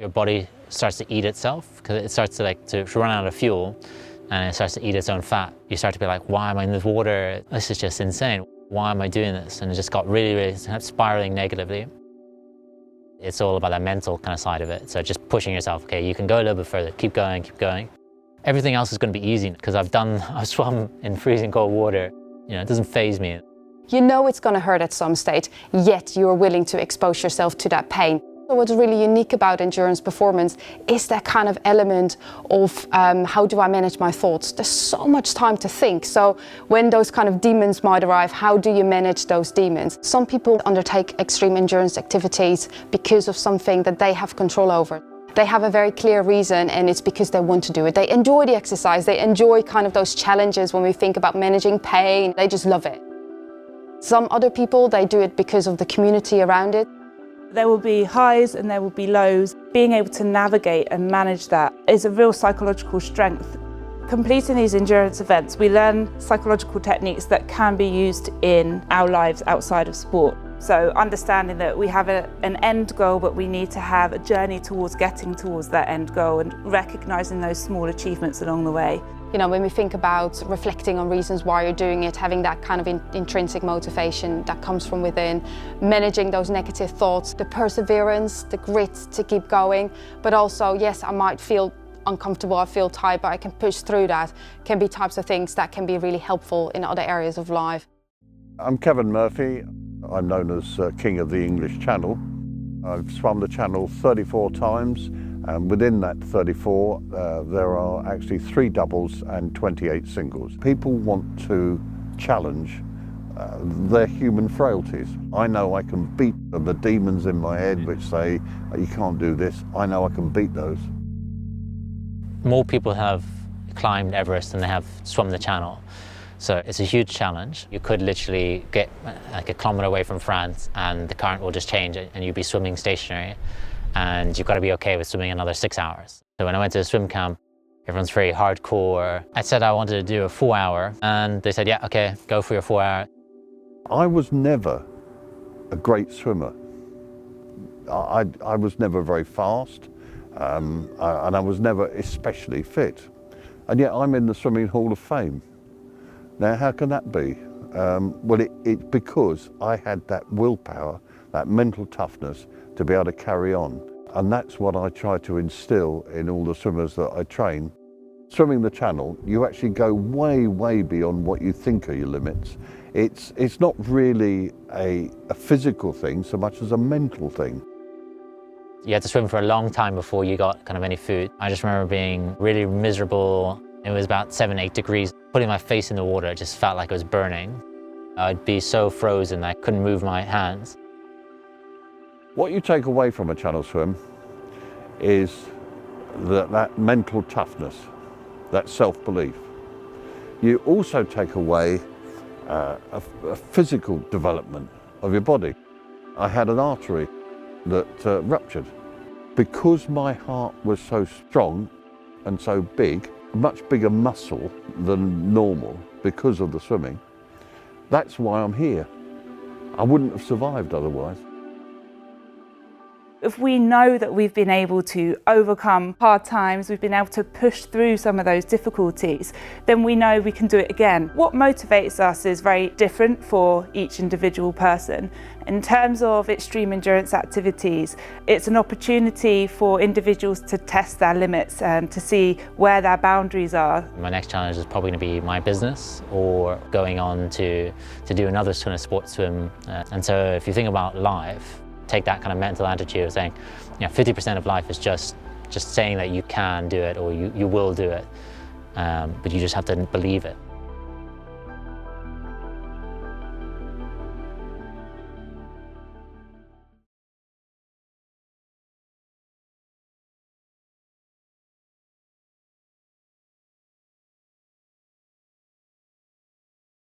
Your body starts to eat itself because it starts to run out of fuel, and it starts to eat its own fat. You start to be like, why am I in this water? This is just insane. Why am I doing this? And it just got really spiraling negatively. It's all about that mental kind of side of it. So just pushing yourself, okay, you can go a little bit further, keep going, keep going. Everything else is going to be easy because I've swum in freezing cold water. You know, it doesn't faze me. You know it's going to hurt at some stage, yet you're willing to expose yourself to that pain. So what's really unique about endurance performance is that kind of element of how do I manage my thoughts? There's so much time to think. So when those kind of demons might arrive, how do you manage those demons? Some people undertake extreme endurance activities because of something that they have control over. They have a very clear reason, and it's because they want to do it. They enjoy the exercise. They enjoy kind of those challenges when we think about managing pain. They just love it. Some other people, they do it because of the community around it. There will be highs and there will be lows. Being able to navigate and manage that is a real psychological strength. Completing these endurance events, we learn psychological techniques that can be used in our lives outside of sport. So understanding that we have an end goal, but we need to have a journey towards getting towards that end goal and recognising those small achievements along the way. You know, when we think about reflecting on reasons why you're doing it, having that kind of intrinsic motivation that comes from within, managing those negative thoughts, the perseverance, the grit to keep going, but also, yes, I might feel uncomfortable, I feel tired, but I can push through that, can be types of things that can be really helpful in other areas of life. I'm Kevin Murphy. I'm known as King of the English Channel. I've swum the Channel 34 times, and within that 34 there are actually 3 doubles and 28 singles. People want to challenge their human frailties. I know I can beat the demons in my head which say, you can't do this. I know I can beat those. More people have climbed Everest than they have swum the Channel. So it's a huge challenge. You could literally get like a kilometre away from France and the current will just change and you'd be swimming stationary, and you've got to be okay with swimming another 6 hours. So when I went to the swim camp, everyone's very hardcore. I said I wanted to do a 4 hour and they said, yeah, okay, go for your 4 hour. I was never a great swimmer. I was never very fast and I was never especially fit. And yet I'm in the Swimming Hall of Fame. Now, how can that be? Well, it's because I had that willpower, that mental toughness to be able to carry on. And that's what I try to instill in all the swimmers that I train. Swimming the Channel, you actually go way beyond what you think are your limits. It's not really a physical thing so much as a mental thing. You had to swim for a long time before you got kind of any food. I just remember being really miserable. It was about 7-8 degrees. Putting my face in the water, it just felt like it was burning. I'd be so frozen I couldn't move my hands. What you take away from a Channel swim is that mental toughness, that self-belief. You also take away a physical development of your body. I had an artery that ruptured. Because my heart was so strong and so big, a much bigger muscle than normal because of the swimming, that's why I'm here. I wouldn't have survived otherwise. If we know that we've been able to overcome hard times, we've been able to push through some of those difficulties, then we know we can do it again. What motivates us is very different for each individual person. In terms of extreme endurance activities, it's an opportunity for individuals to test their limits and to see where their boundaries are. My next challenge is probably going to be my business or going on to do another kind of sports swim. And so if you think about life, take that kind of mental attitude of saying, you know, 50% of life is just saying that you can do it or you will do it, but you just have to believe it.